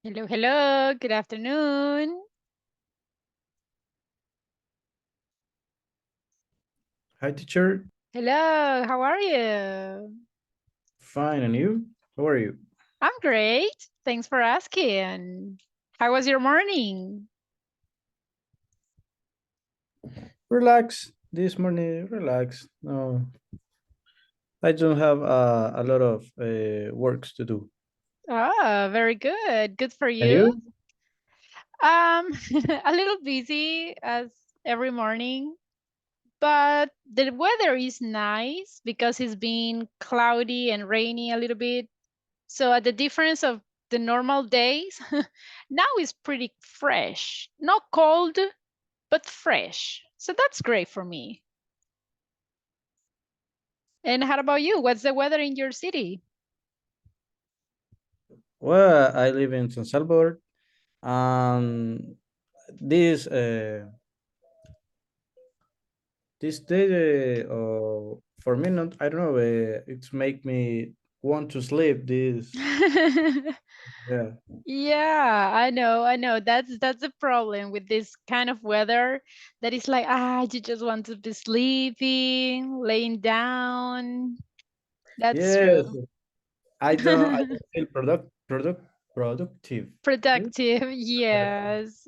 Hello, hello. Good afternoon. Hi, teacher. Hello, how are you? Fine, and you? How are you? I'm great. Thanks for asking. How was your morning? Relax. This morning, relax. No, I don't have a lot of works to do. Ah, very good. Good for And you. you? A little busy as every morning, but the weather is nice because it's been cloudy and rainy a little bit. So at the difference of the normal days, now it's pretty fresh. Not cold, but fresh. So that's great for me. And how about you? What's the weather in your city? Well, I live in San Salvador. Um, this this day, for me, not I don't know. It's make me want to sleep. This, yeah. Yeah, I know, I know. That's the problem with this kind of weather that is like, you just want to be sleeping, laying down. That's Yes, true. I don't feel productive. Yes. Productive, yes.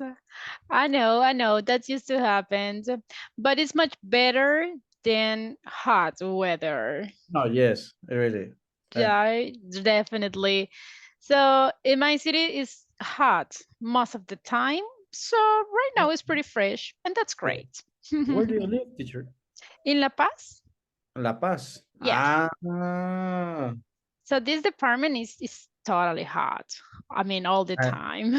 I know. That used to happen. But it's much better than hot weather. No, yes, really. Uh, Yeah, definitely. So in my city it's hot most of the time. So right now it's pretty fresh and that's great. where do you live, teacher? In La Paz? La Paz. Yes. So this department is totally hot. I mean all the Ah, time.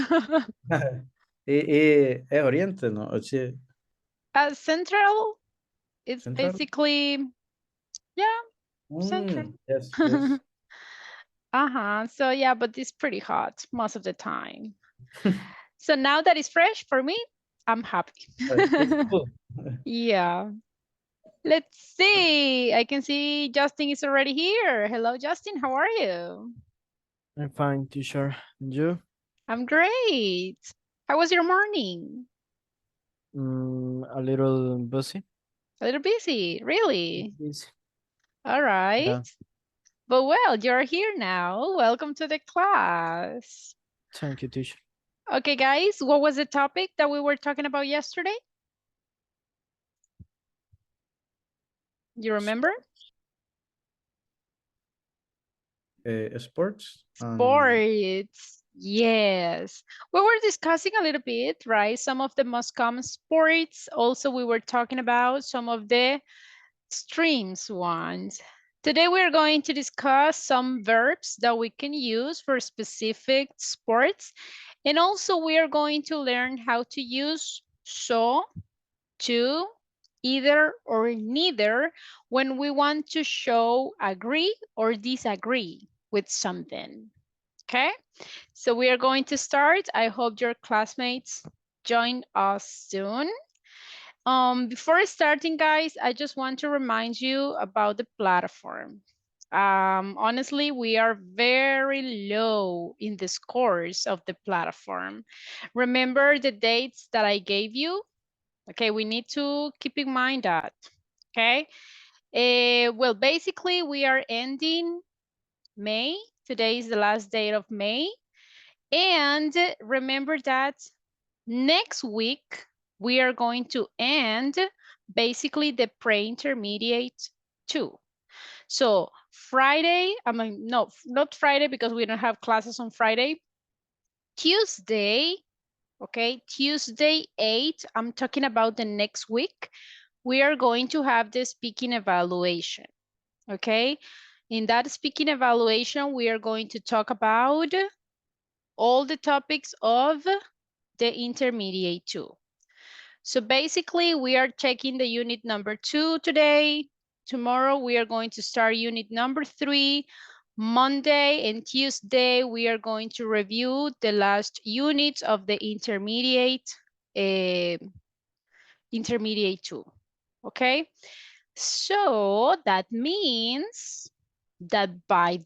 es Oriente, ¿no? O sea, Central is Central. basically, yeah, central. Yes, yes. Uh-huh. So yeah, but it's pretty hot most of the time. So now that it's fresh for me, I'm happy. It's cool. Yeah. Let's see. I can see Justin is already here. Hello, Justin. How are you? I'm fine, teacher. And you? I'm great. How was your morning? A little busy. A little busy, really? Busy. All right. Yeah. But well, you're here now. Welcome to the class. Thank you, teacher. Okay, guys, what was the topic that we were talking about yesterday? You remember? Sports. Sports. Yes. We were discussing a little bit, right? Some of the most common sports. Also, we were talking about some of the streams ones. Today we're going to discuss some verbs that we can use for specific sports. And also we are going to learn how to use so, to, either or neither when we want to show agree or disagree with something. Okay, so we are going to start. I hope your classmates join us soon. Before starting, guys, I just want to remind you about the platform. Honestly, we are very low in the scores of the platform. Remember the dates that I gave you? Okay, we need to keep in mind that. Okay, well, basically, we are ending May. Today is the last day of May. And remember that next week, we are going to end basically the pre-intermediate two. So Friday, I mean, no, not Friday because we don't have classes on Friday. Tuesday, okay, Tuesday 8, I'm talking about the next week. We are going to have the speaking evaluation, okay? In that speaking evaluation, we are going to talk about all the topics of the intermediate two. So basically, we are checking the unit number 2 today. Tomorrow, we are going to start unit number 3. Monday and Tuesday, we are going to review the last units of the uh, intermediate 2. Okay, so that means that by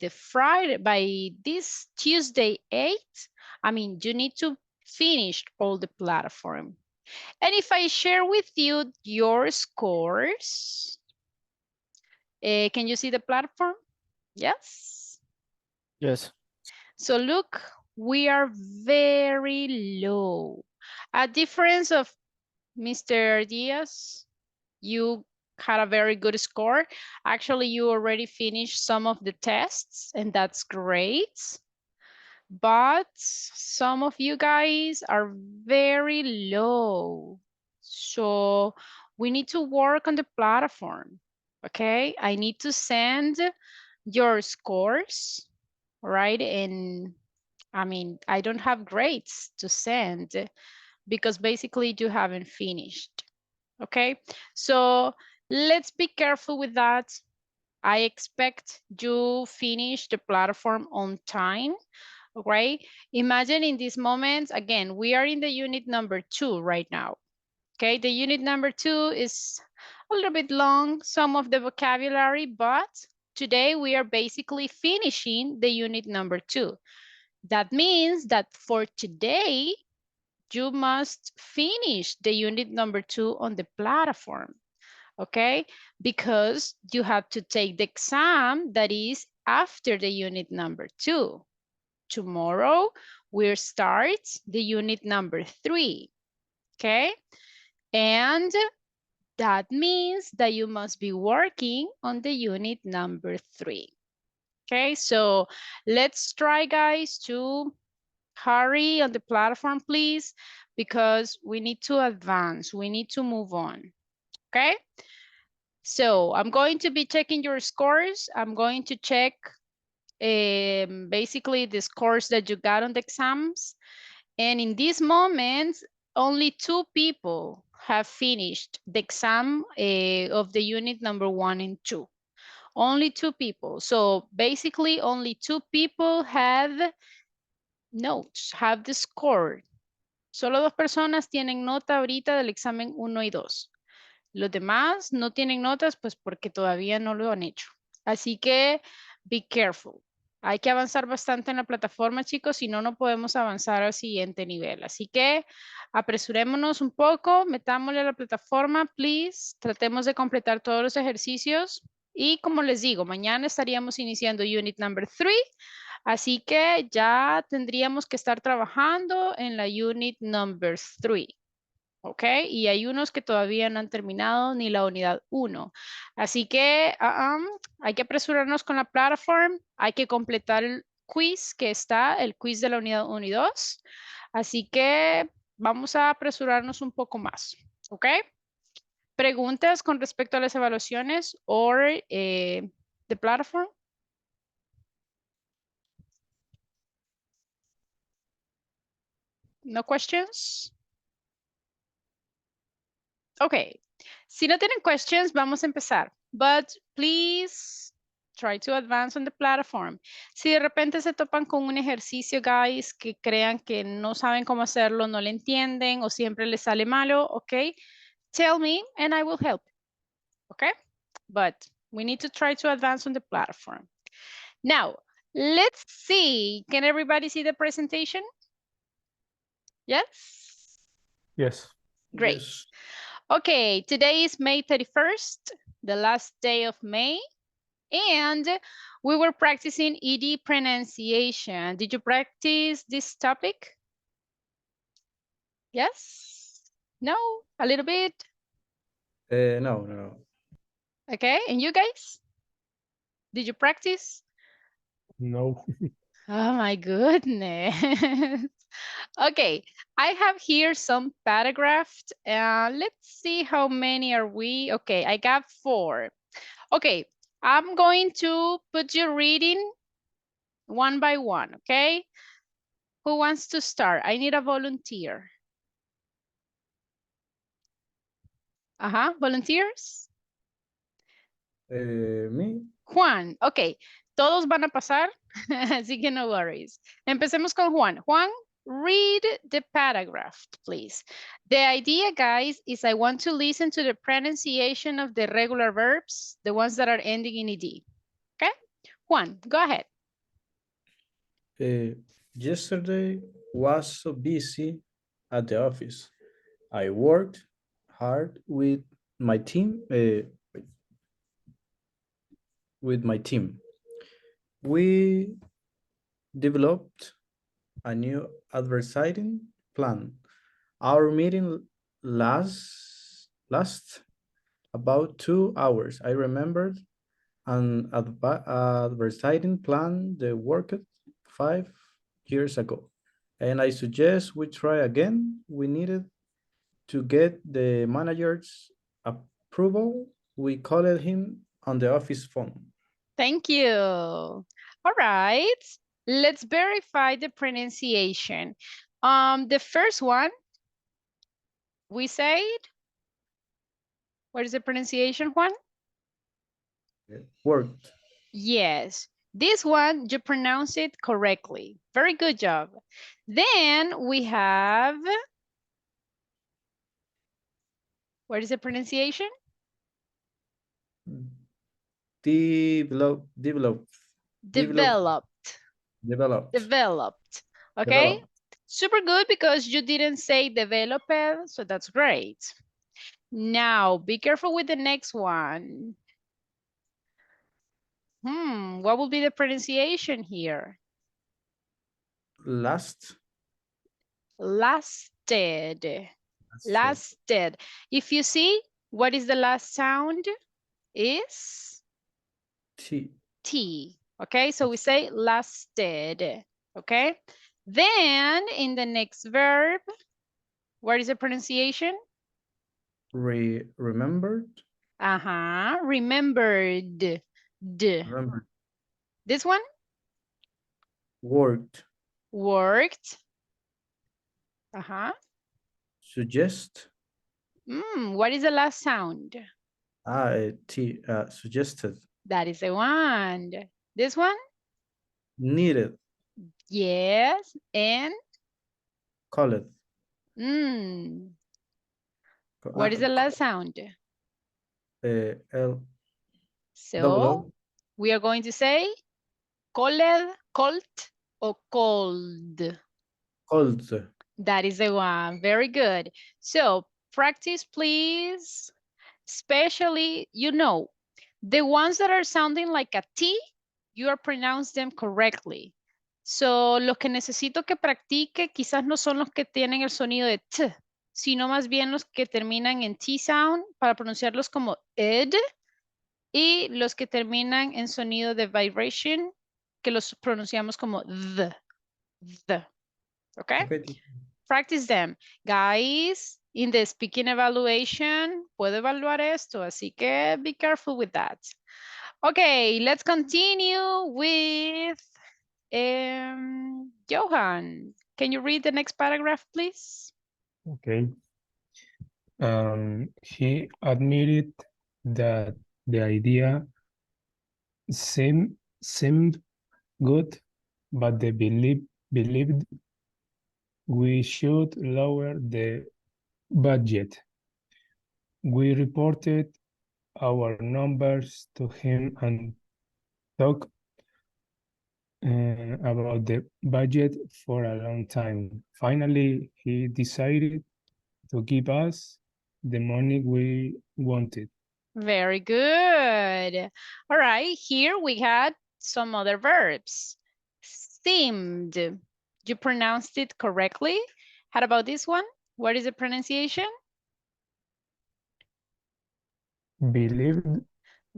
this Tuesday 8th, I mean, you need to finish all the platform. And if I share with you your scores, can you see the platform? Yes. Yes. So look, we are very low. A difference of Mr. Diaz, you had a very good score. Actually, you already finished some of the tests, and that's great. But some of you guys are very low. So we need to work on the platform. Okay, I need to send your scores, right? And I mean, I don't have grades to send because basically you haven't finished. Okay, so let's be careful with that. I expect you finish the platform on time. Right? Imagine in this moment, again, we are in the unit number 2 right now. Okay, the unit number 2 is a little bit long, some of the vocabulary, but today we are basically finishing the unit number 2. That means that for today, you must finish the unit number 2 on the platform, okay? Because you have to take the exam that is after the unit number 2. Tomorrow, we'll start the unit number 3, okay? And that means that you must be working on the unit number 3, okay? So let's try, guys, to hurry on the platform, please, because we need to advance. We need to move on, okay? So I'm going to be checking your scores. I'm going to check basically the scores that you got on the exams. And in this moment, only 2 people have finished the exam of the unit number 1 and 2. Only 2 people. So basically only 2 people have notes, have the score. Solo 2 personas tienen nota ahorita del examen 1 y 2. Los demás no tienen notas pues porque todavía no lo han hecho. Así que be careful. Hay que avanzar bastante en la plataforma, chicos, si no, no podemos avanzar al siguiente nivel. Así que apresurémonos un poco, metámosle a la plataforma, please. Tratemos de completar todos los ejercicios. Y como les digo, mañana estaríamos iniciando unit number 3. Así que ya tendríamos que estar trabajando en la unit number 3. ¿Ok? Y hay unos que todavía no han terminado ni la unidad 1. Así que hay que apresurarnos con la plataforma, hay que completar el quiz que está, el quiz de la unidad 1 y 2. Así que vamos a apresurarnos un poco más. ¿Ok? ¿Preguntas con respecto a las evaluaciones o the platform? No questions? Ok, si no tienen questions, vamos a empezar. But please try to advance on the platform. Si de repente se topan con un ejercicio, guys, que crean que no saben cómo hacerlo, no le entienden o siempre les sale malo, ok, tell me and I will help. Okay, but we need to try to advance on the platform. Now, let's see. Can everybody see the presentation? Yes? Yes. Great. Yes. Okay, today is May 31st, the last day of May, and we were practicing ED pronunciation. Did you practice this topic? Yes? No? A little bit? No, no. Okay, and you guys? Did you practice? No. Oh my goodness. Okay, I have here some paragraphs. Let's see how many are we. Okay, I got 4. Okay, I'm going to put you reading one by one, okay? Who wants to start? I need a volunteer. Volunteers. Me? Juan, ok. Todos van a pasar, así que no worries. Empecemos con Juan. Juan, read the paragraph, please. The idea, guys, is I want to listen to the pronunciation of the regular verbs, the ones that are ending in ed. Okay? Juan, go ahead. Uh, Yesterday was so busy at the office. I worked hard my team. With my team, we developed a new advertising plan. Our meeting last about 2 hours. I remembered an advertising plan that worked 5 years ago. And I suggest we try again. We needed to get the manager's approval. We called him on the office phone. Thank you. All right. Let's verify the pronunciation. The first one, we said, what is the pronunciation, Juan? Worked. Yes. This one, you pronounce it correctly. Very good job. Then we have, what is the pronunciation? Develop, develop, develop, Developed. developed, Developed. Okay? developed. Super good because you didn't say developed, so that's great. Now, be careful with the next one. What will be the pronunciation here? Last, Lasted. lasted. Lasted. If you see, what is the last sound? Is T. T. Okay, so we say lasted. Okay, then in the next verb, what is the pronunciation? Remembered, Remembered. D. remembered. This one? Worked. Worked. Suggest. What is the last sound? T. Suggested. That is the one. This one? Needed. Yes. And Called. what is the last sound? L. Double So O. we are going to say called, colt, or cold. Called. That is the one. Very good. So practice, please. Especially, the ones that are sounding like a T, you are pronounce them correctly. So, los que necesito que practique quizás no son los que tienen el sonido de T, sino más bien los que terminan en T sound para pronunciarlos como ed y los que terminan en sonido de vibration que los pronunciamos como the. Okay? Okay. Practice them. Guys, in the speaking evaluation, puedo evaluar esto, así que be careful with that. Okay, let's continue with Johan. Can you read the next paragraph, please? Okay. He admitted that the idea seemed good, but they believed we should lower the budget. We reported our numbers to him and talked about the budget for a long time. Finally, he decided to give us the money we wanted. Very good. All right, here we had some other verbs. Seemed. You pronounced it correctly. How about this one? What is the pronunciation? Believed.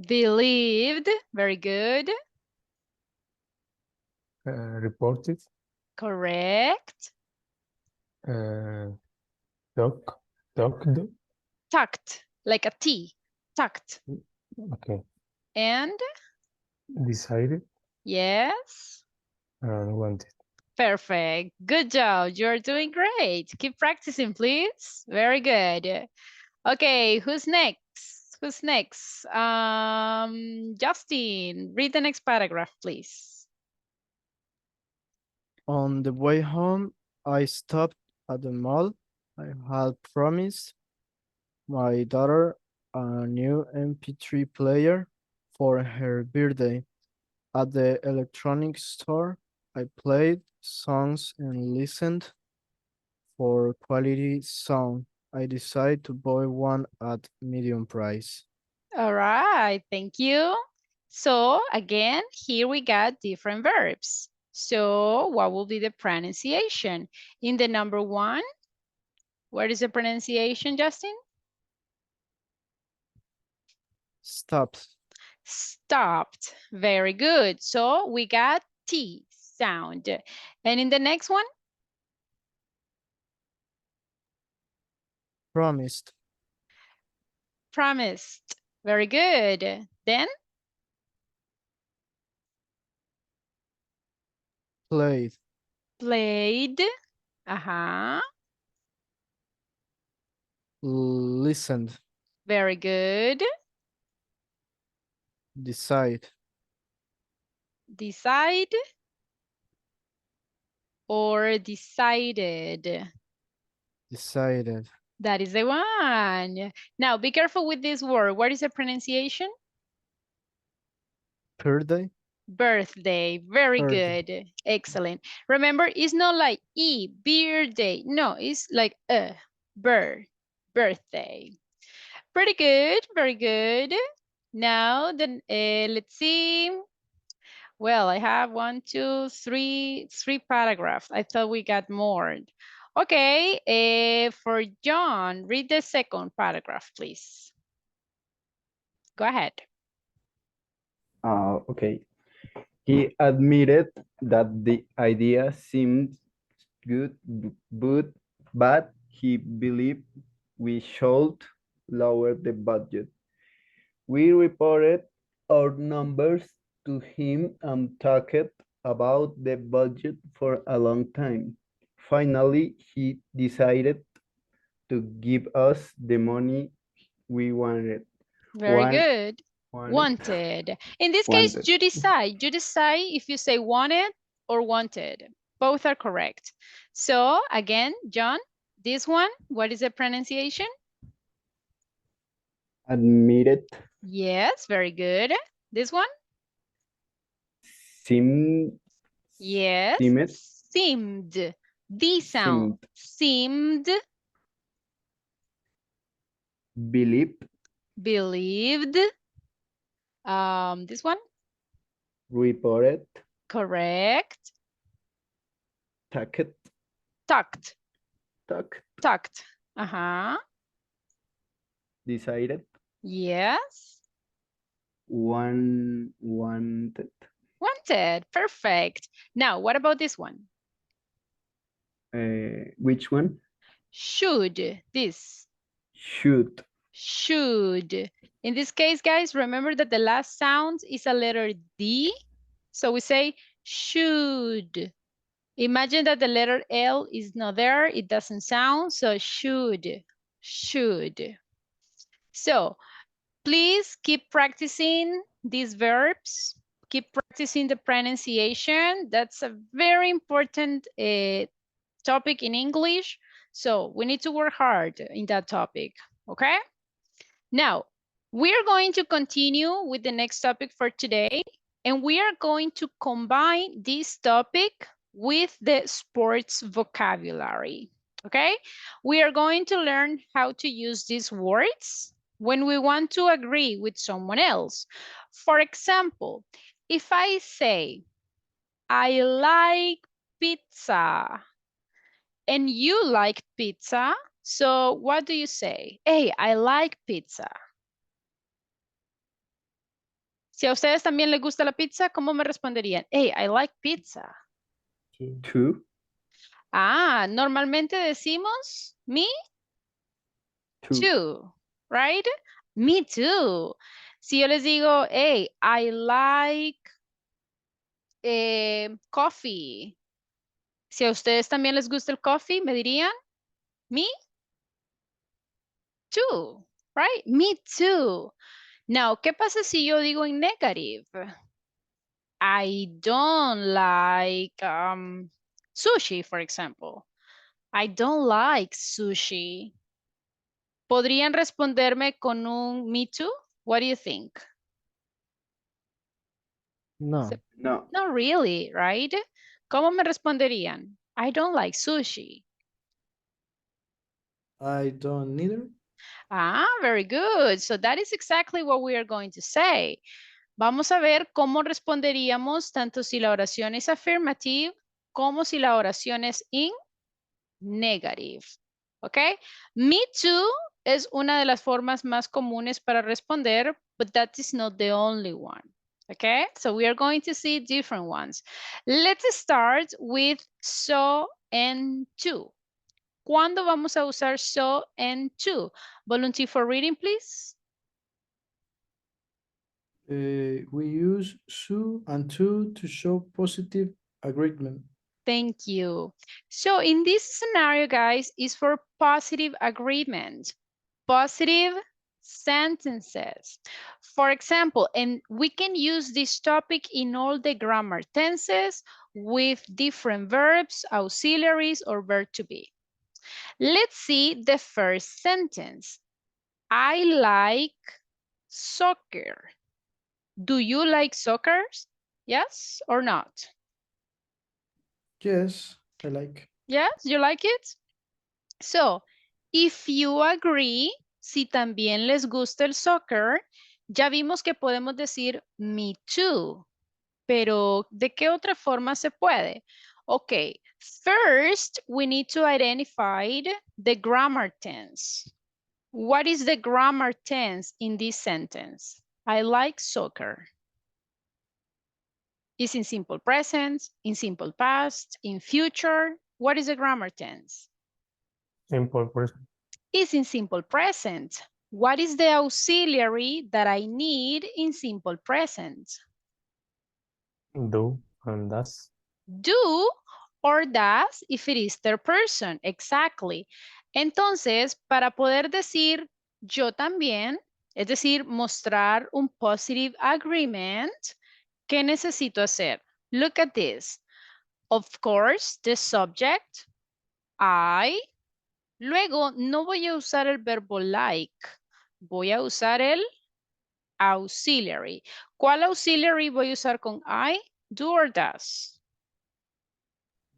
Believed. Very good. Reported. Correct. Talked. Tucked, like a T. Tucked. Okay. And Decided yes. and wanted. Perfect. Good job. You're doing great. Keep practicing, please. Very good. Okay, who's next? Who's next? Justin, read the next paragraph, please. On the way home, I stopped at the mall. I had promised my daughter a new MP3 player for her birthday. At the electronics store, I played songs and listened for quality sound. I decided to buy one at medium price. All right, thank you. So again, here we got different verbs. So what will be the pronunciation? In the number one, what is the pronunciation, Justin? Stopped. Stopped. Very good. So we got T sound. And in the next one, Promised. promised. Very good. Then Played. played. Uh-huh. Listened. Very good. Decide. Decide or decided. Decided. That is the one. Now be careful with this word. What is the pronunciation? Birthday. Birthday. Very Birthday. good. Excellent. Remember, it's not like birthday. No, it's like birthday. Pretty good. Very good. Now then, let's see. Well, I have one, two, three paragraphs. I thought we got more. Okay, for John, read the second paragraph, please. Go ahead. Okay. He admitted that the idea seemed good, but he believed we should lower the budget. We reported our numbers to him and talked about the budget for a long time. Finally, he decided to give us the money we wanted. Very good. Wanted. Wanted. In this case, Wanted. you decide. You decide if you say wanted or wanted. Both are correct. So again, John, this one, what is the pronunciation? Admitted. Yes, very good. This one? Seemed. Yes, Seemed. seemed. The sound. Seemed. Believed. Believed. This one? Reported. Correct. Talked. Tucked. Talked. Tucked. Uh-huh. Decided. Yes. Wanted. Wanted. Perfect. Now, what about this one? Which one? Should. This. Should. Should. In this case, guys, remember that the last sound is a letter D. So we say should. Imagine that the letter L is not there. It doesn't sound. So should. Should. So please keep practicing these verbs. Keep practicing the pronunciation. That's a very important topic in English. So we need to work hard in that topic, okay? Now, we are going to continue with the next topic for today, and we are going to combine this topic with the sports vocabulary, okay? We are going to learn how to use these words when we want to agree with someone else. For example, if I say, I like pizza, and you like pizza, so what do you say? Hey, I like pizza. Si a ustedes también les gusta la pizza, ¿cómo me responderían? Hey, I like pizza. Two. Ah, normalmente decimos me Two. too, right? Me too. Si yo les digo, hey, I like coffee. Si a ustedes también les gusta el coffee, me dirían me too, right? Me too. Now, ¿qué pasa si yo digo en negative? I don't like sushi, for example. I don't like sushi. ¿Podrían responderme con un me too? What do you think? No. No. Not really, right? ¿Cómo me responderían? I don't like sushi. I don't neither. Ah, very good. So that is exactly what we are going to say. Vamos a ver cómo responderíamos tanto si la oración es affirmative como si la oración es in negative. ¿Ok? Me too es una de las formas más comunes para responder, but that is not the only one. Okay, so we are going to see different ones. Let's start with so and to. ¿Cuándo vamos a usar so and to? Volunteer for reading, please. We use so and to show positive agreement. Thank you. So in this scenario, guys, is for positive agreement, positive sentences. For example, and we can use this topic in all the grammar tenses with different verbs, auxiliaries, or verb to be. Let's see the first sentence. I like soccer. Do you like soccer? Yes or not? Yes, I like. Yes, you like it? So, if you agree, si también les gusta el soccer, ya vimos que podemos decir me too. Pero, ¿de qué otra forma se puede? Okay, first we need to identify the grammar tense. What is the grammar tense in this sentence? I like soccer. Is in simple present, in simple past, in future. What is the grammar tense? Simple person. Is in simple present. What is the auxiliary that I need in simple present? Do and does. Do or does if it is third person. Exactly. Entonces, para poder decir yo también, es decir, mostrar un positive agreement, ¿qué necesito hacer? Look at this. Of course, the subject, I. Luego, no voy a usar el verbo like. Voy a usar el auxiliary. ¿Cuál auxiliary voy a usar con I? Do or does?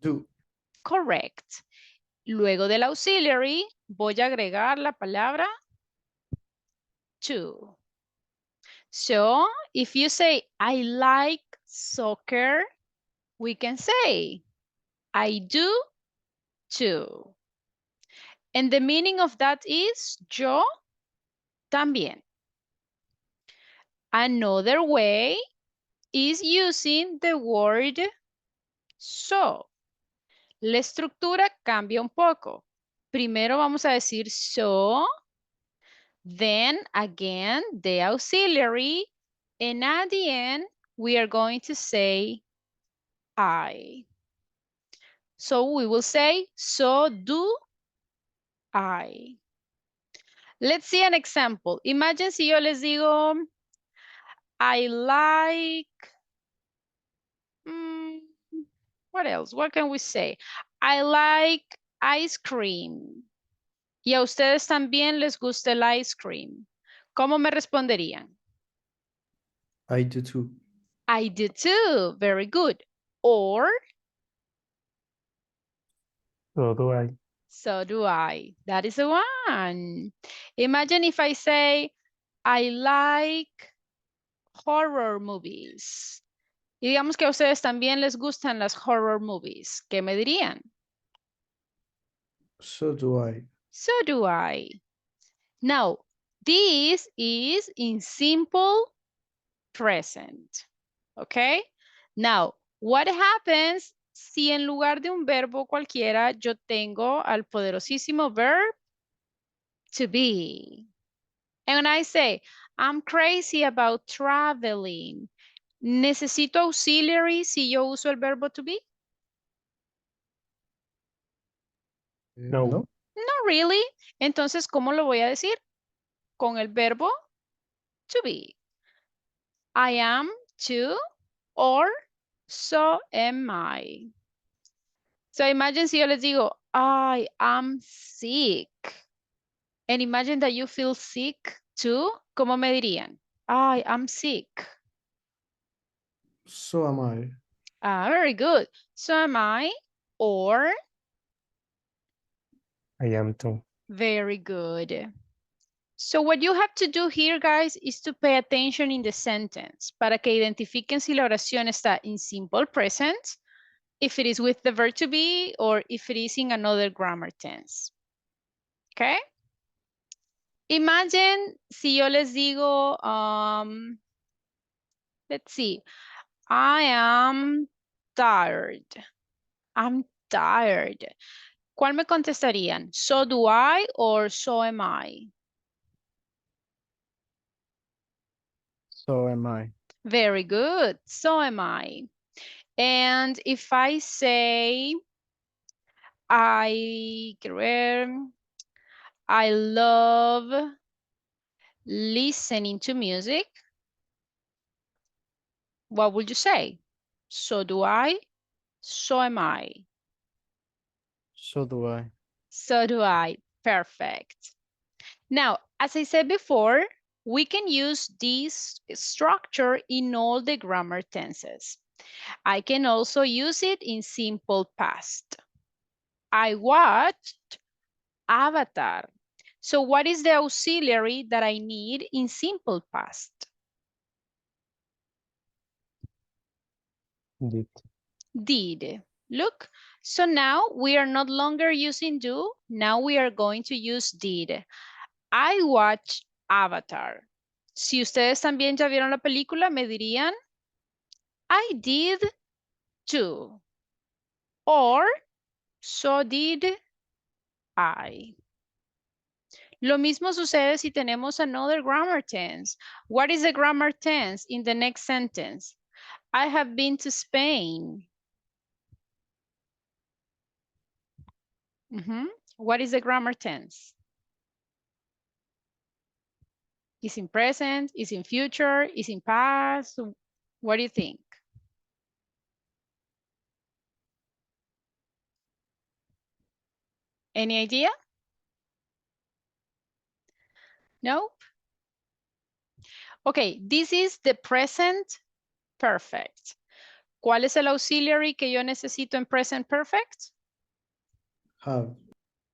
Do. Correct. Luego del auxiliary, voy a agregar la palabra to. So, if you say, I like soccer, we can say, I do too. And the meaning of that is, yo también. Another way is using the word so. La estructura cambia un poco. Primero vamos a decir so, then again the auxiliary, and at the end we are going to say I. So we will say so do I. Let's see an example. Imagine si yo les digo I like mm, what else? What can we say? I like ice cream. Y a ustedes también les gusta el ice cream. ¿Cómo me responderían? I do too. I do too. Very good. Or, So do I. so do I. That is the one. Imagine if I say, I like horror movies. Y digamos que a ustedes también les gustan las horror movies. ¿Qué me dirían? So do I. So do I. Now, this is in simple present. Okay? Now, what happens si en lugar de un verbo cualquiera yo tengo al poderosísimo verb to be? And when I say, I'm crazy about traveling, ¿necesito auxiliary si yo uso el verbo to be? No. No. No really. Entonces, ¿cómo lo voy a decir? Con el verbo to be. I am too or so am I. So imagine si yo les digo, I am sick. And imagine that you feel sick too. ¿Cómo me dirían? I am sick. So am I. Ah, very good. So am I, or I am too. very good. So what you have to do here, guys, is to pay attention in the sentence para que identifiquen si la oración está in simple present, if it is with the verb to be, or if it is in another grammar tense. Okay? Imagine si yo les digo, let's see, I am tired. I'm tired. ¿Cuál me contestarían? So do I or so am I? So am I. Very good. So am I. And if I say, quiero ver, I love listening to music, what would you say? So do I, so am I. So do I. So do I. Perfect. Now, as I said before, we can use this structure in all the grammar tenses. I can also use it in simple past. I watched Avatar. So what is the auxiliary that I need in simple past? Did. Did. Look, so now we are not longer using do, now we are going to use did. I watched Avatar. Si ustedes también ya vieron la película, me dirían, I did too. Or, so did I. Lo mismo sucede si tenemos another grammar tense. What is the grammar tense in the next sentence? I have been to Spain. What is the grammar tense? Is in present, is in future, is in past? What do you think? Any idea? No? Okay, this is the present perfect. ¿Cuál es el auxiliary que yo necesito en present perfect? Have.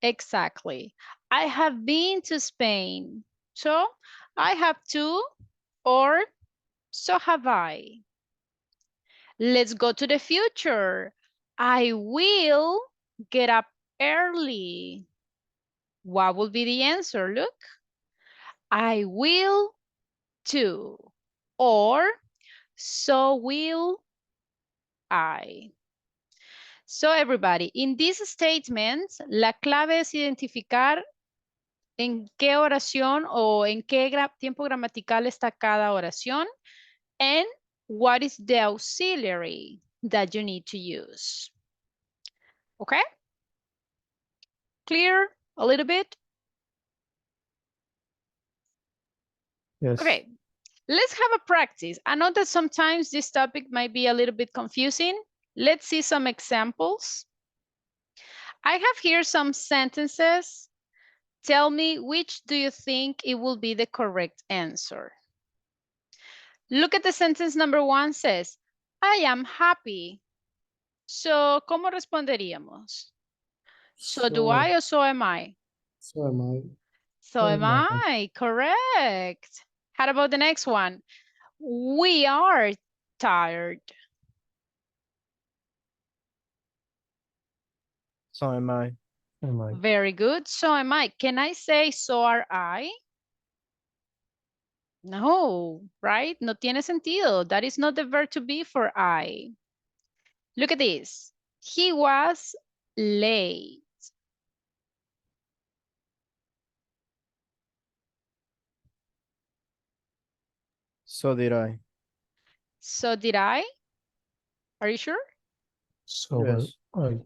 Exactly. I have been to Spain. So I have to, or so have I. Let's go to the future. I will get up early. What will be the answer? Look, I will too. Or so will I. So everybody, in this statement, la clave es identificar en qué oración o en qué tiempo gramatical está cada oración and what is the auxiliary that you need to use. Okay? Clear a little bit? Yes. Okay, let's have a practice. I know that sometimes this topic might be a little bit confusing. Let's see some examples. I have here some sentences. Tell me which do you think it will be the correct answer. Look at the sentence number 1 says, I am happy. So, ¿cómo responderíamos? So do So, I or so am I? so am I. So am I, correct. How about the next one? We are tired. So am I. Am I? Very good. So am I. Can I say so are I? No, right? No tiene sentido. That is not the verb to be for I. Look at this. He was late. So did I. So did I? Are you sure? So Yes. I.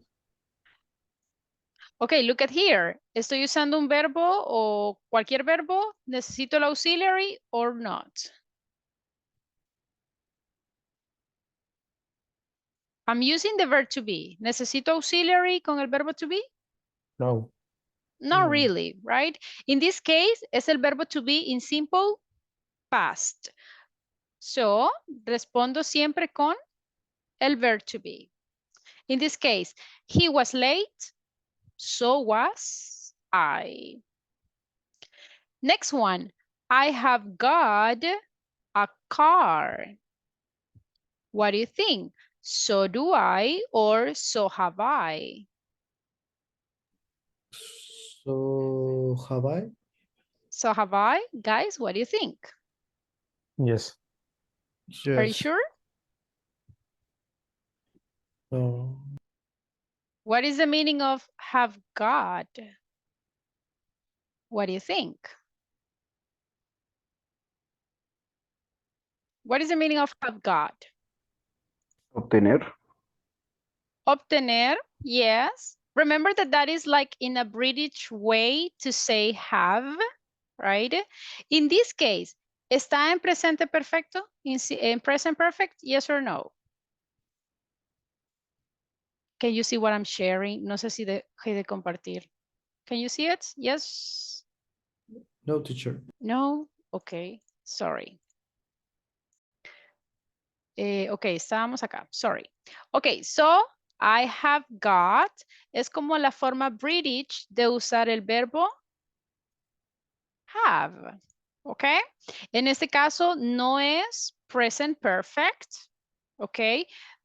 Ok, look at here. ¿Estoy usando un verbo o cualquier verbo? ¿Necesito el auxiliary or not? I'm using the verb to be. ¿Necesito auxiliary con el verbo to be? No. Not No. really, right? In this case, es el verbo to be in simple past. So, respondo siempre con el verb to be. In this case, he was late, so was I. Next one, I have got a car. What do you think? So do I or so have I? So have I? So have I? Guys, what do you think? Yes. Are you Yes. sure? So What is the meaning of have got? What do you think? What is the meaning of have got? Obtener. Obtener, yes. Remember that that is like in a British way to say have, right? In this case, ¿está en presente perfecto? In present perfect, yes or no? Can you see what I'm sharing? No sé si dejé de compartir. Can you see it? Yes? no, teacher. No? Okay, sorry. Ok, estábamos acá, sorry. Ok, so I have got es como la forma British de usar el verbo have. Ok, en este caso no es present perfect. Ok,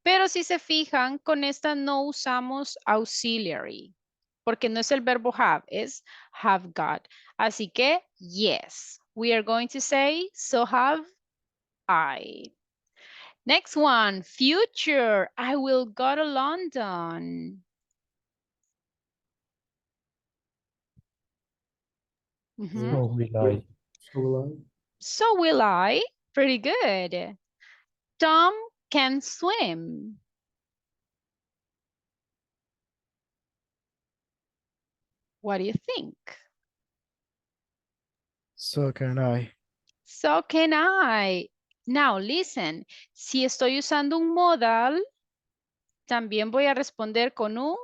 pero si se fijan, con esta no usamos auxiliary, porque no es el verbo have, es have got. Así que, yes, we are going to say, so have I. Next one, future. I will go to London. Mhm. So will I. So will I. So will I. Pretty good. Tom can swim. What do you think? So can I. So can I. Now listen, si estoy usando un modal, también voy a responder con un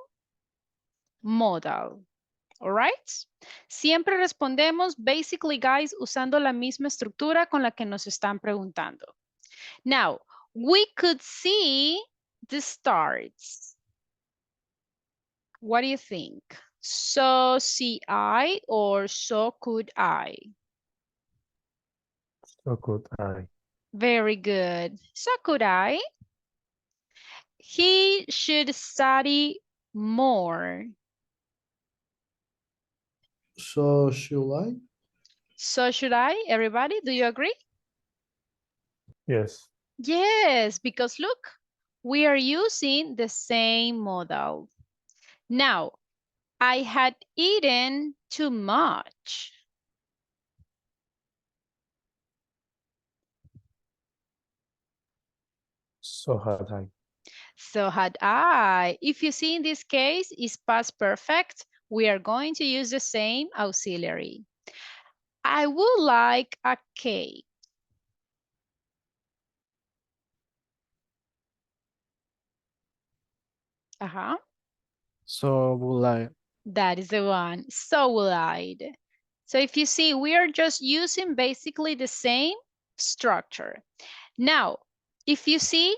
modal. All right? Siempre respondemos, basically, guys, usando la misma estructura con la que nos están preguntando. Now, we could see the stars. What do you think? So see I or so could I? So could I. Very good. So could I? He should study more. So should I? So should I? Everybody, do you agree? Yes. Yes, because look, we are using the same modal. Now, I had eaten too much. So had I. So had I. If you see in this case is past perfect, we are going to use the same auxiliary. I would like a cake. Uh-huh. So will I. That is the one. So will I. So if you see, we are just using basically the same structure. Now, if you see,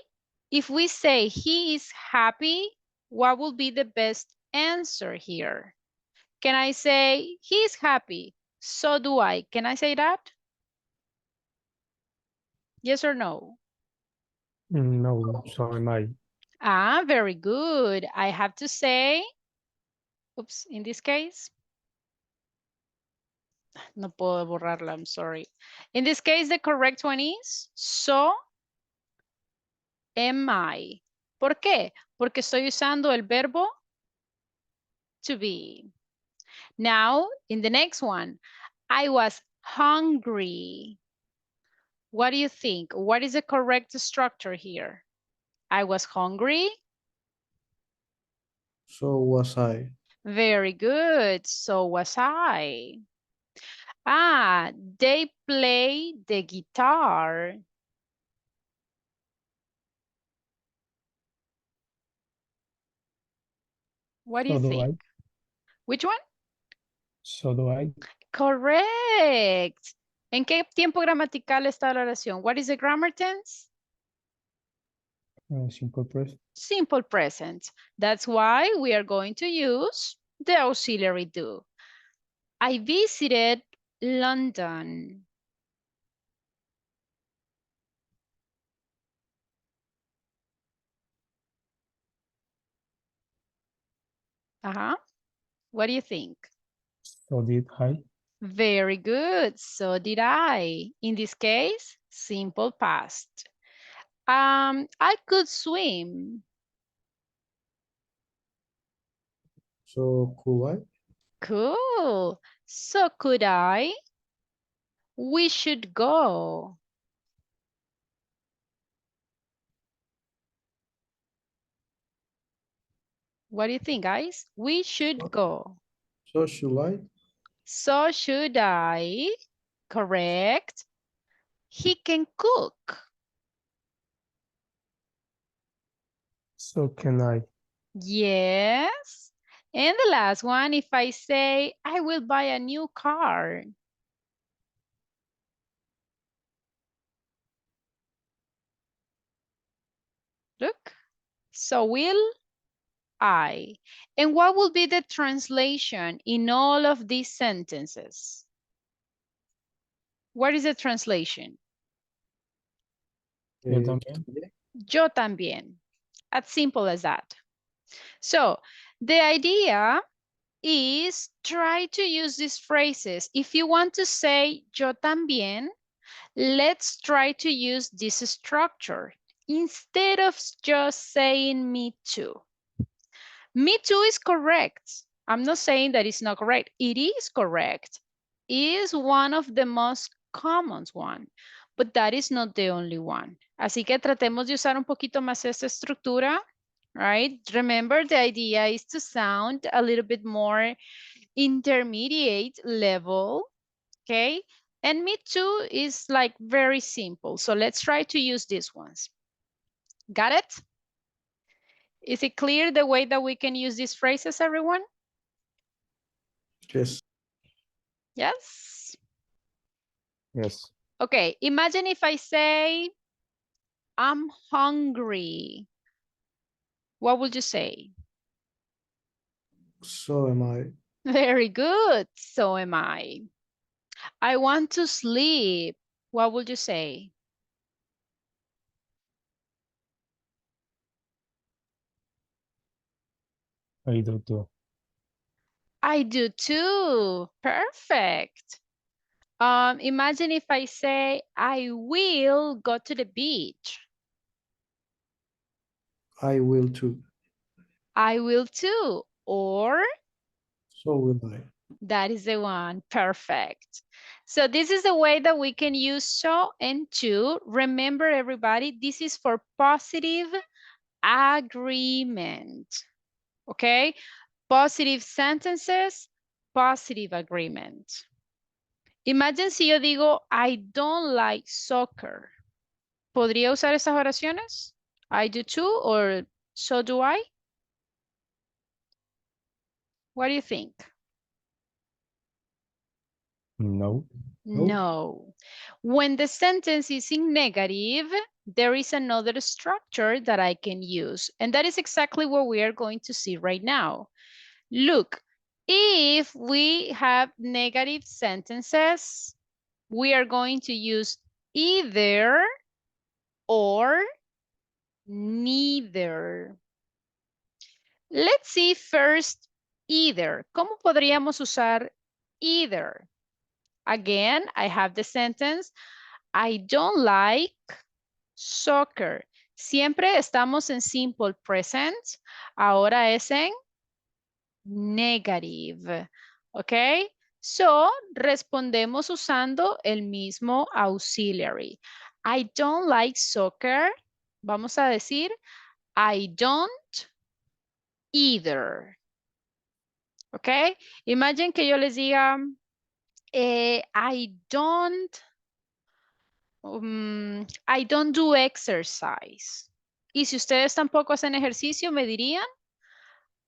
if we say he is happy, what will be the best answer here? Can I say he is happy? So do I. Can I say that? Yes or no? No, so am I. Ah, very good. I have to say, oops, in this case, no puedo borrarla, I'm sorry. In this case, the correct one is, so am I. ¿Por qué? Porque estoy usando el verbo to be. Now, in the next one, I was hungry. What do you think? What is the correct structure here? I was hungry. So was I. Very good. So was I. Ah, they play the guitar. What do you So do I. think? Which one? So do I. Correct. ¿En qué tiempo gramatical está la oración? What is the grammar tense? Simple present. Simple present. That's why we are going to use the auxiliary do. I visited London. Uh-huh. What do you think? So did I. Very good. So did I. In this case, simple past. I could swim. So could I? Cool. So could I? We should go. What do you think, guys? We should go. So should I? So should I. Correct. He can cook. So can I. Yes. And the last one, if I say, I will buy a new car. Look. So will I. And what will be the translation in all of these sentences? What is the translation? Yo también. Yo también. As simple as that. So the idea is try to use these phrases. If you want to say yo también, let's try to use this structure instead of just saying me too. Me too is correct. I'm not saying that it's not correct. It is correct. It is one of the most common one, but that is not the only one. Así que tratemos de usar un poquito más esta estructura, right? Remember, the idea is to sound a little bit more intermediate level, okay? And me too is like very simple. So let's try to use these ones. Got it? Is it clear the way that we can use these phrases, everyone? Yes. Yes. Yes. Okay, imagine if I say, I'm hungry. What would you say? So am I. Very good. So am I. I want to sleep. What would you say? I do too. I do too. Perfect. Imagine if I say, I will go to the beach. I will too. I will too. Or So will I. that is the one. Perfect. So this is the way that we can use so and to. Remember, everybody, this is for positive agreement. Okay? Positive sentences, positive agreement. Imagine si yo digo, I don't like soccer. ¿Podría usar esas oraciones? I do too, or so do I? What do you think? No. No. When the sentence is in negative, there is another structure that I can use. And that is exactly what we are going to see right now. Look, if we have negative sentences, we are going to use either or neither. Let's see first either. ¿Cómo podríamos usar either? Again, I have the sentence, I don't like soccer. Siempre estamos en simple present. Ahora es en negative. ¿Ok? So, respondemos usando el mismo auxiliary. I don't like soccer. Vamos a decir, I don't either. ¿Ok? Imagine que yo les diga, I don't do exercise. Y si ustedes tampoco hacen ejercicio, me dirían,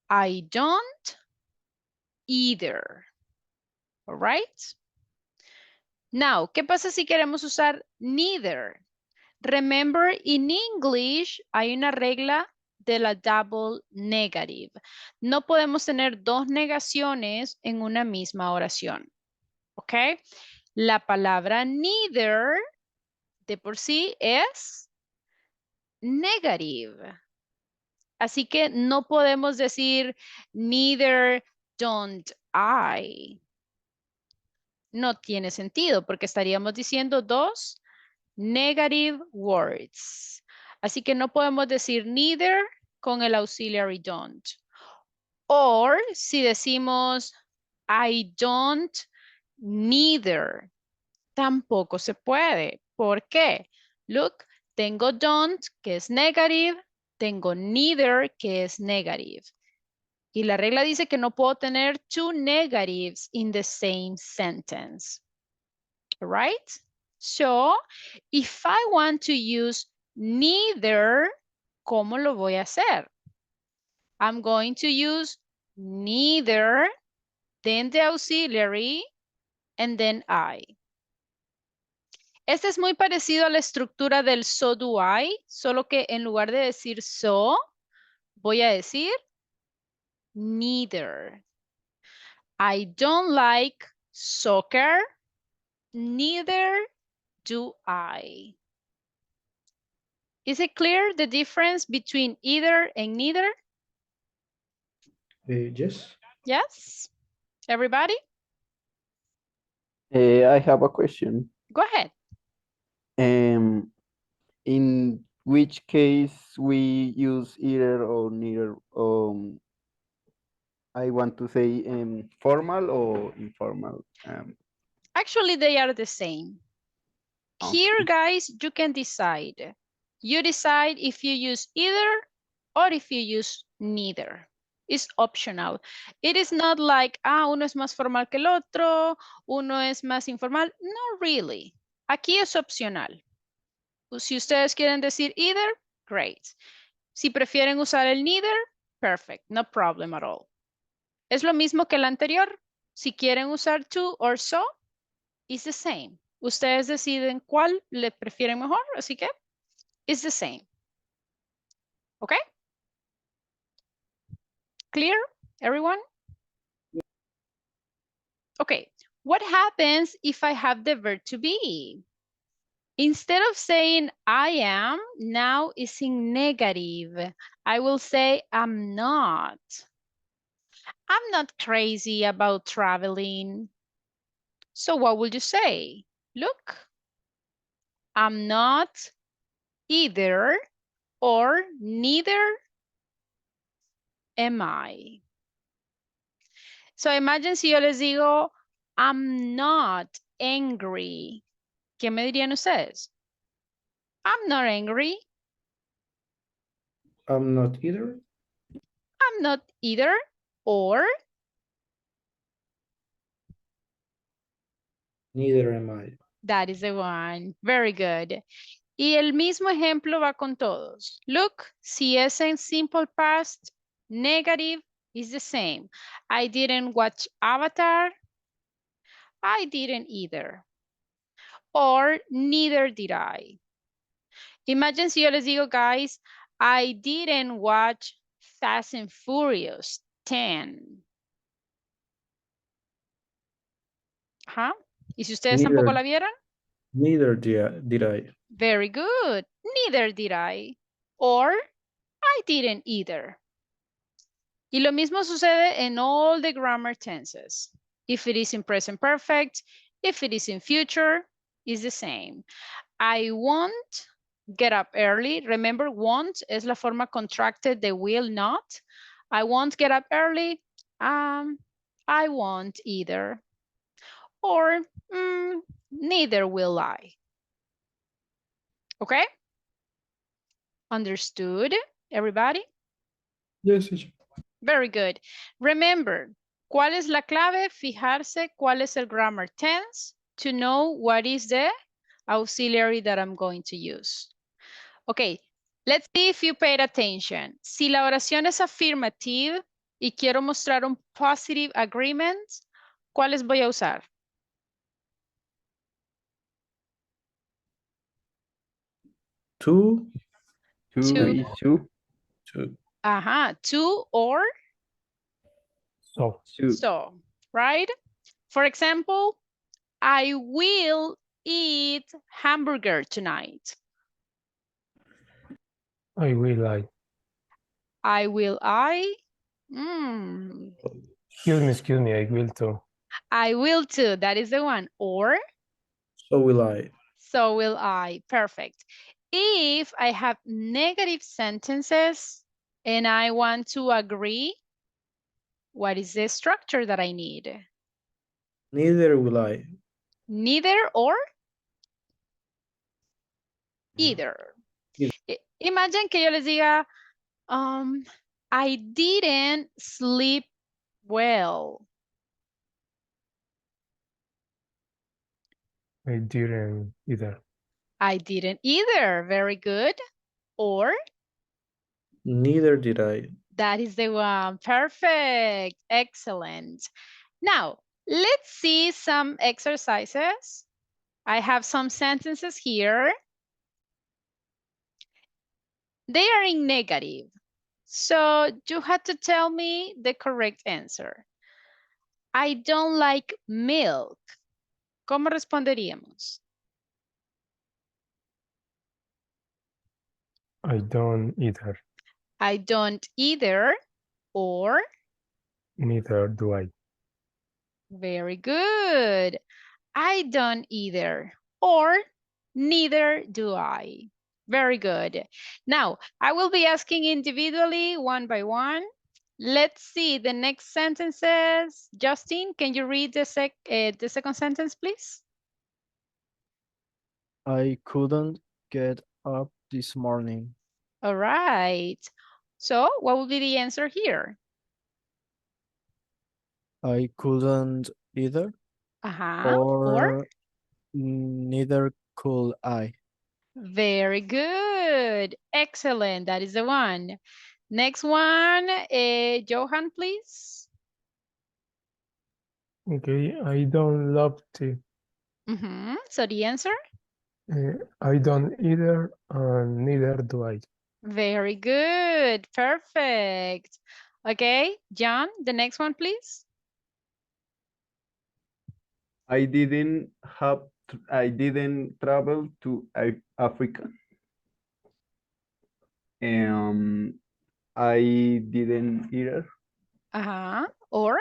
I don't either. All right? Now, ¿qué pasa si queremos usar neither? Remember, in English hay una regla de la double negative. No podemos tener dos negaciones en una misma oración. ¿Ok? La palabra neither de por sí es negative. Así que no podemos decir neither don't I. No tiene sentido porque estaríamos diciendo dos negative words. Así que no podemos decir neither con el auxiliary don't. Or si decimos I don't neither, tampoco se puede. ¿Por qué? Look, tengo don't que es negative, tengo neither que es negative. Y la regla dice que no puedo tener two negatives in the same sentence. Right? So, if I want to use neither, ¿cómo lo voy a hacer? I'm going to use neither, then the auxiliary, and then I. Este es muy parecido a la estructura del so do I, solo que en lugar de decir so, voy a decir neither. I don't like soccer, neither do I. Is it clear the difference between either and neither? Yes. Yes? Everybody? I have a question. Go ahead. Um, in which case we use either or neither? I want to say formal or informal. Actually, they are the same. Here, Okay. guys, you can decide. You decide if you use either or if you use neither. It's optional. It is not like, uno es más formal que el otro, uno es más informal. No, really. Aquí es opcional. Si ustedes quieren decir either, great. Si prefieren usar el neither, perfect, no problem at all. Es lo mismo que el anterior. Si quieren usar to or so, it's the same. Ustedes deciden cuál le prefieren mejor, así que it's the same. ¿Ok? Clear, everyone? Okay, what happens if I have the verb to be? Instead of saying I am, now it's in negative. I will say I'm not. I'm not crazy about traveling. So what would you say? Look, I'm not either or neither am I. So imagine si yo les digo, I'm not angry. ¿Qué me dirían ustedes? I'm not angry. I'm not either. I'm not either or Neither am I. that is the one. Very good. Y el mismo ejemplo va con todos. Look, si es en simple past, negative is the same. I didn't watch Avatar. I didn't either. Or neither did I. Imagine si yo les digo, guys, I didn't watch Fast and Furious 10. Ajá. ¿Y si ustedes tampoco Neither, la vieron? neither did I. Very good. Neither did I. Or I didn't either. Y lo mismo sucede en all the grammar tenses. If it is in present perfect, if it is in future, is the same. I won't get up early. Remember, won't es la forma contracted de will not. I won't get up early. I won't either. Or neither will I. Okay? Understood, everybody? Yes, teacher. Very good. Remember, ¿cuál es la clave? Fijarse cuál es el grammar tense to know what is the auxiliary that I'm going to use. Okay, let's see if you paid attention. Si la oración es affirmative y quiero mostrar un positive agreement, ¿cuáles voy a usar? Two, Two Two. is two. two. To or So Two. so, right? For example, I will eat hamburger tonight. I will I will Mm, excuse me, I will too. I will too. That is the one. Or So will I. so will I. Perfect. If I have negative sentences and I want to agree, what is the structure that I need? Neither will I. Neither or either. Either. Imagine que yo les diga, um, I didn't sleep well. I didn't either. I didn't either. Very good. Or Neither did I. that is the one. Perfect. Excellent. Now, let's see some exercises. I have some sentences here. They are in negative. So you have to tell me the correct answer. I don't like milk. ¿Cómo responderíamos? I don't either. I don't either. Or Neither do I. very good. I don't either. Or neither do I. Very good. Now, I will be asking individually one by one. Let's see the next sentences. Justin, can you read the second sentence, please? I couldn't get up this morning. All right. So what will be the answer here? I couldn't either, Or or neither could I. very good. Excellent. That is the one. Next one, Johan, please. Okay, I don't love tea. So the answer? I don't either, and neither do I. Very good. Perfect. Okay, John, the next one, please. I didn't travel to Africa. Um, I didn't either. Or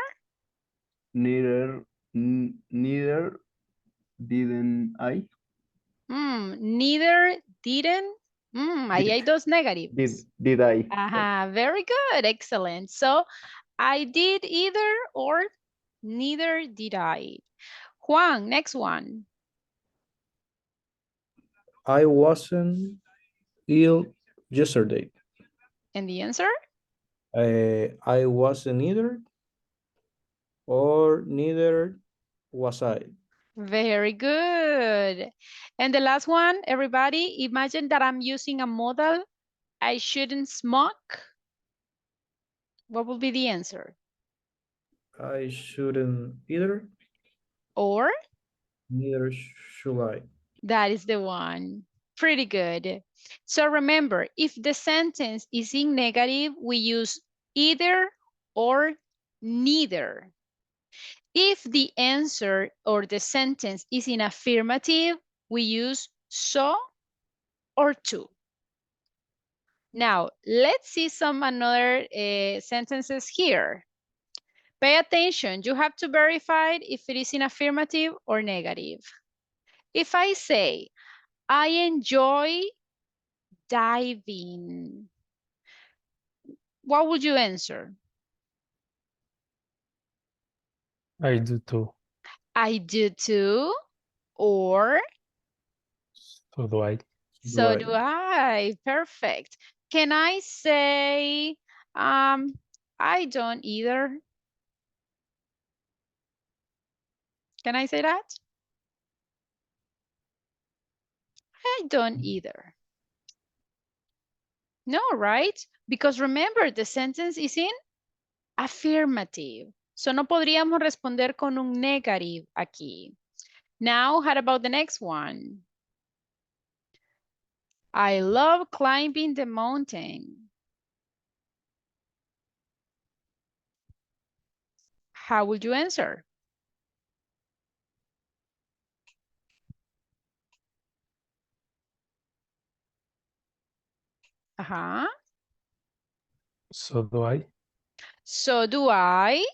Neither didn't I. neither, didn't. Ahí hay dos negatives. Did I? Very good. Excellent. So I did either or neither did I. Juan, next one. I wasn't ill yesterday. And the answer? I wasn't either, or neither was I. Very good. And the last one, everybody, imagine that I'm using a modal. I shouldn't smoke. What will be the answer? I shouldn't either, Or neither should I. that is the one. Pretty good. So remember, if the sentence is in negative, we use either or neither. If the answer or the sentence is in affirmative, we use so or to. Now, let's see some another sentences here. Pay attention. You have to verify if it is in affirmative or negative. If I say, I enjoy diving, what would you answer? I do too. I do too, or So do I. so Right. do I. Perfect. Can I say, I don't either? Can I say that? I don't either. No, right? Because remember, the sentence is in affirmative. So no podríamos responder con un negative aquí. Now, how about the next one? I love climbing the mountain. How would you answer? Uh-huh. So do I. So do I,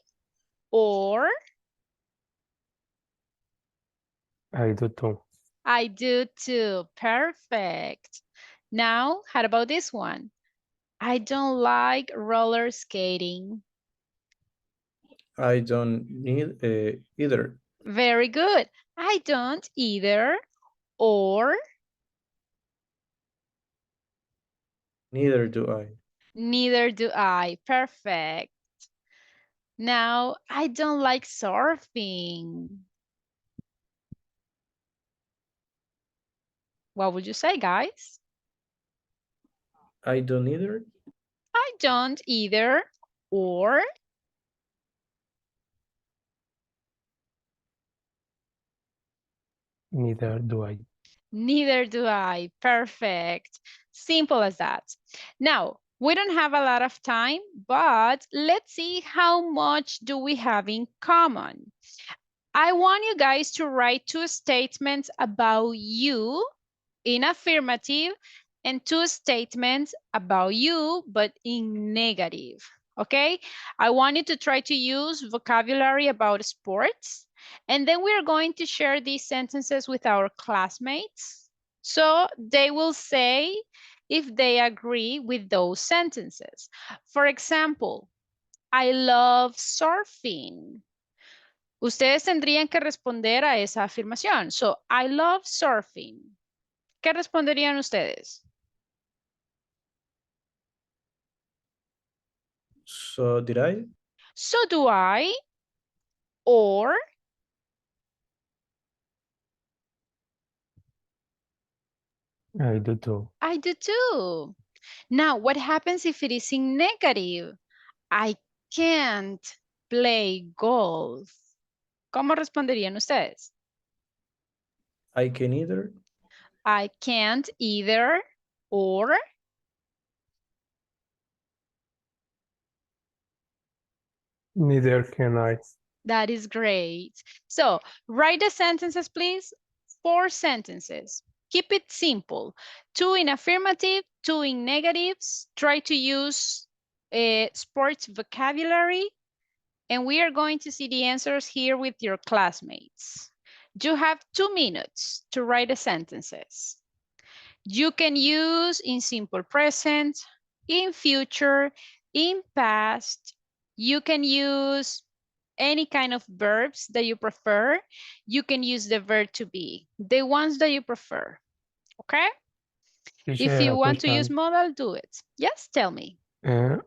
or I do too. I do too. Perfect. Now, how about this one? I don't like roller skating. I don't need either. Very good. I don't either. Or Neither do I. neither do I. Perfect. Now, I don't like surfing. What would you say, guys? I don't either. I don't either. Or Neither do I. neither do I. Perfect. Simple as that. Now, we don't have a lot of time, but let's see how much do we have in common. I want you guys to write two statements about you in affirmative and two statements about you, but in negative. Okay? I want you to try to use vocabulary about sports. And then we're going to share these sentences with our classmates. So they will say if they agree with those sentences. For example, I love surfing. Ustedes tendrían que responder a esa afirmación. So, I love surfing. ¿Qué responderían ustedes? So did I? So do I, or I do too. I do too. Now, what happens if it is in negative? I can't play golf. ¿Cómo responderían ustedes? I can either. I can't either, or Neither can I. that is great. So write the sentences, please. 4 sentences. Keep it simple. 2 in affirmative, 2 in negatives. Try to use sports vocabulary. And we are going to see the answers here with your classmates. You have 2 minutes to write the sentences. You can use in simple present, in future, in past. You can use any kind of verbs that you prefer. You can use the verb to be, the ones that you prefer, okay? If Teacher, you a want to use question. modal, do it. Yes, tell me.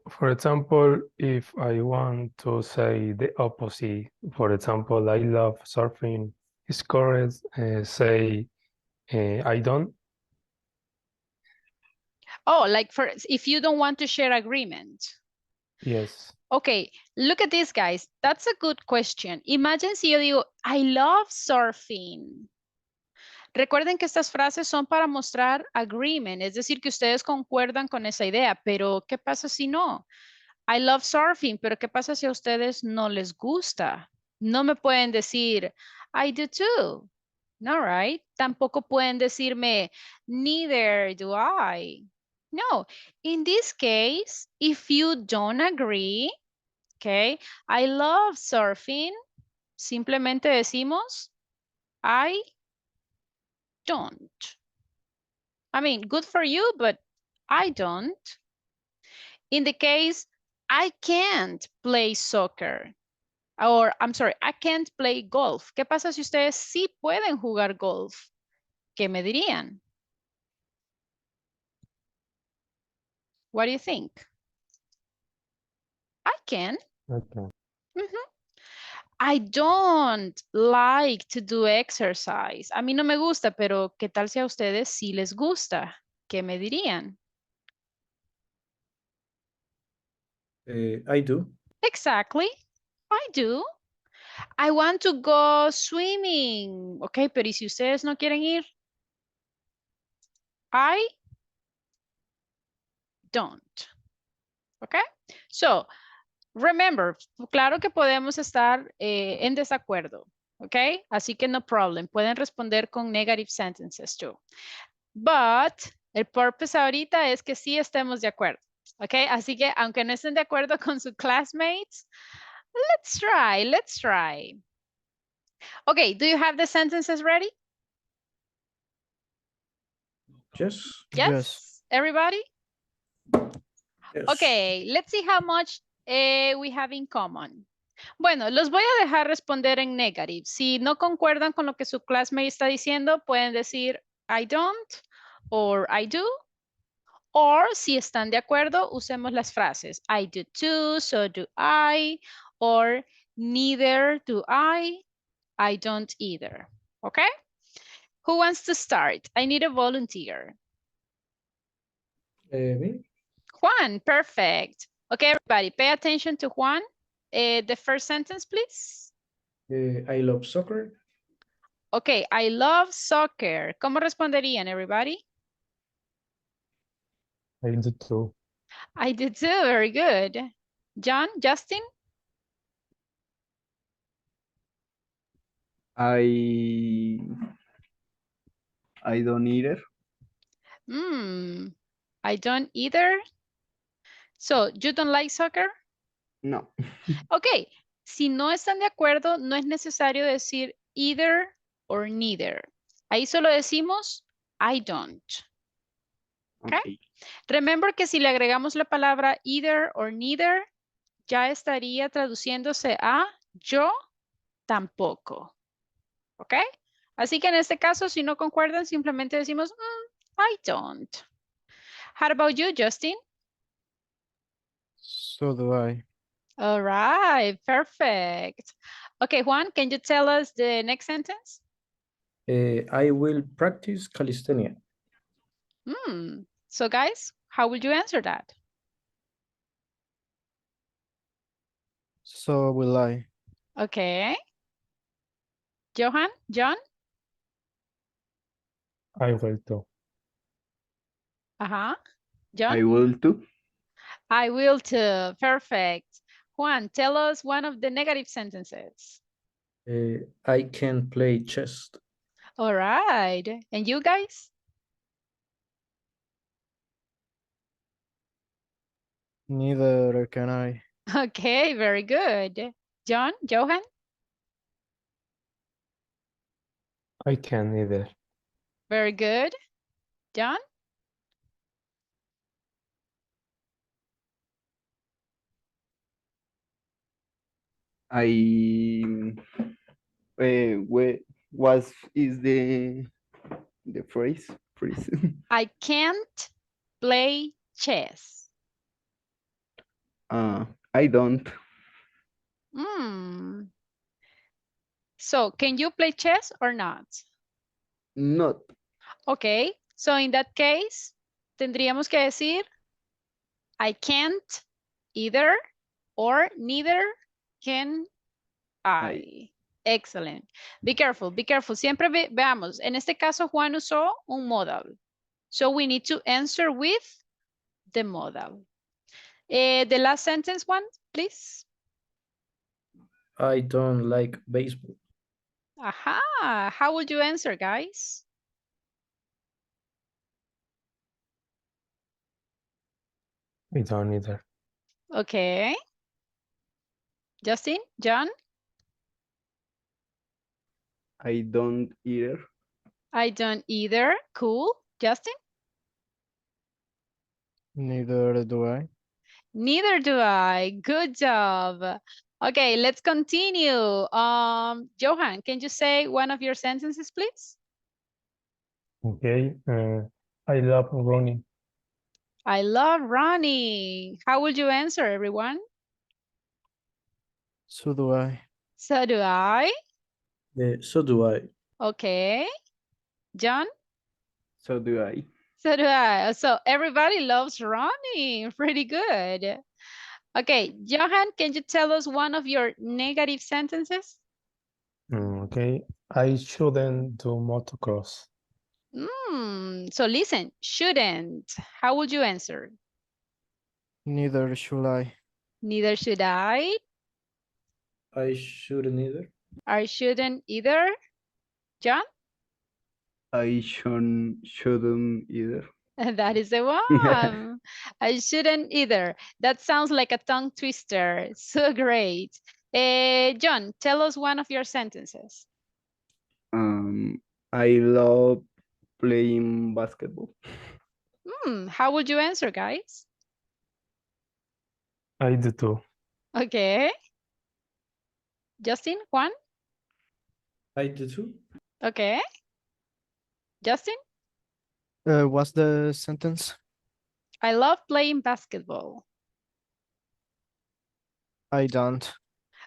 For example, if I want to say the opposite, for example, I love surfing, it's correct, say I don't. Oh, like for if you don't want to share agreement. Yes. Okay, look at this, guys. That's a good question. Imagine si yo digo, I love surfing. Recuerden que estas frases son para mostrar agreement, es decir, que ustedes concuerdan con esa idea, pero ¿qué pasa si no? I love surfing, pero ¿qué pasa si a ustedes no les gusta? No me pueden decir, I do too. No, right? Tampoco pueden decirme, neither do I. No, in this case, if you don't agree, okay, I love surfing, simplemente decimos, I don't. I mean, good for you, but I don't. In the case, I can't play soccer. Or, I'm sorry, I can't play golf. ¿Qué pasa si ustedes sí pueden jugar golf? ¿Qué me dirían? What do you think? I can. Okay. Mhm. I don't like to do exercise. A mí no me gusta, pero ¿qué tal si a ustedes sí les gusta? ¿Qué me dirían? I do. Exactly. I do. I want to go swimming. Ok, pero ¿y si ustedes no quieren ir? I don't. Okay? So, remember, claro que podemos estar en desacuerdo. Okay? Así que no problem. Pueden responder con negative sentences too. But el purpose ahorita es que sí estemos de acuerdo. Okay? Así que aunque no estén de acuerdo con sus classmates, let's try, let's try. Okay, do you have the sentences ready? Yes. Yes. Yes, everybody? Yes. Okay, let's see how much we have in common. Bueno, los voy a dejar responder en negative. Si no concuerdan con lo que su classmate está diciendo, pueden decir I don't or I do. O si están de acuerdo, usemos las frases I do too, so do I, or neither do I don't either. Okay? Who wants to start? I need a volunteer. Me? Juan, perfect. Okay, everybody, pay attention to Juan. The first sentence, please. I love soccer. Okay, I love soccer. ¿Cómo responderían, everybody? I do too. I do too, very good. John, Justin? I I don't either. I don't either. So, you don't like soccer? No. Ok, si no están de acuerdo, no es necesario decir either or neither. Ahí solo decimos I don't. Ok. Okay. Remember que si le agregamos la palabra either or neither, ya estaría traduciéndose a yo tampoco. ¿Ok? Así que en este caso, si no concuerdan, simplemente decimos I don't. How about you, Justin? So do I. All right, perfect. Okay, Juan, can you tell us the next sentence? I will practice calisthenia. So guys, how would you answer that? So will I. Okay. Johan, John? I will too. John? I will too. I will too. Perfect. Juan, tell us one of the negative sentences. I can play chess. All right. And you guys? Neither can I. Okay, very good. John, Johan? I can either. Very good. John? I where was is the phrase? I can't play chess. I don't. So, can you play chess or not? Not. Okay, so in that case, tendríamos que decir I can't either or neither can I. Excellent. Be careful, be careful. Siempre veamos, en este caso Juan usó un modal. So we need to answer with the modal. The last sentence one, please. I don't like baseball. Aha, how would you answer, guys? I don't either. Okay. Justin, John? I don't either. I don't either. Cool. Justin? Neither do I. Neither do I. Good job. Okay, let's continue. Johan, can you say one of your sentences, please? Okay. I love running. I love running. How would you answer, everyone? So do I. So do I. So do I. Okay. John? So do I. So do I. So everybody loves running. Pretty good. Okay, Johan, can you tell us one of your negative sentences? Okay. I shouldn't do motocross. So listen, shouldn't. How would you answer? Neither should I. Neither should I. I shouldn't either. I shouldn't either. John? I shouldn't either. That is the one. I shouldn't either. That sounds like a tongue twister. So great. John, tell us one of your sentences. Um, I love playing basketball. How would you answer, guys? I do too. Okay. Justin, Juan? I do too. Okay. Justin? What's the sentence? I love playing basketball. I don't.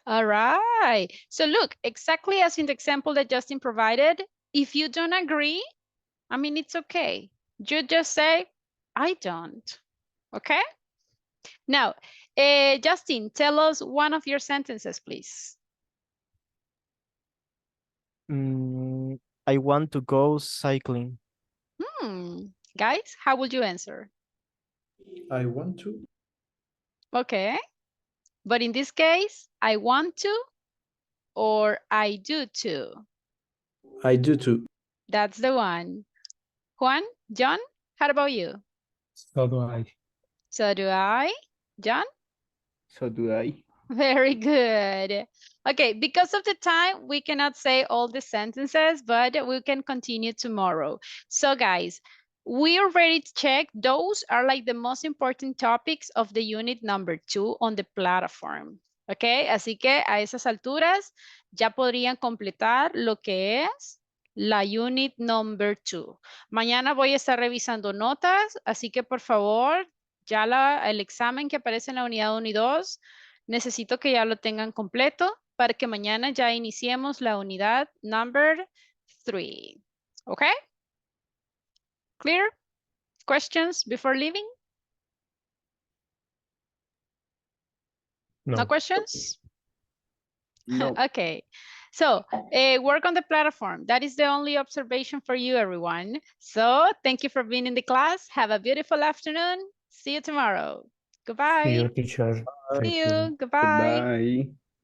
All right. So look, exactly as in the example that Justin provided, if you don't agree, I mean, it's okay. You just say, I don't. Okay? Now, Justin, tell us one of your sentences, please. I want to go cycling. Guys, how would you answer? I want to. Okay. But in this case, I want to or I do to. I do too. That's the one. Juan, John, how about you? So do I. So do I. John? So do I. Very good. Okay, because of the time, we cannot say all the sentences, but we can continue tomorrow. So guys, we already checked. Those are like the most important topics of the unit number 2 on the platform. Ok, así que a esas alturas ya podrían completar lo que es la unit number 2. Mañana voy a estar revisando notas, así que por favor, ya el examen que aparece en la unidad 1 y 2 necesito que ya lo tengan completo para que mañana ya iniciemos la unidad number 3. ¿Ok? Clear? Questions before leaving? No No. questions? No. Okay. So, work on the platform. That is the only observation for you, everyone. So, thank you for being in the class. Have a beautiful afternoon. See you tomorrow. See Goodbye. you, teacher. See Thank you. you. Goodbye. Goodbye.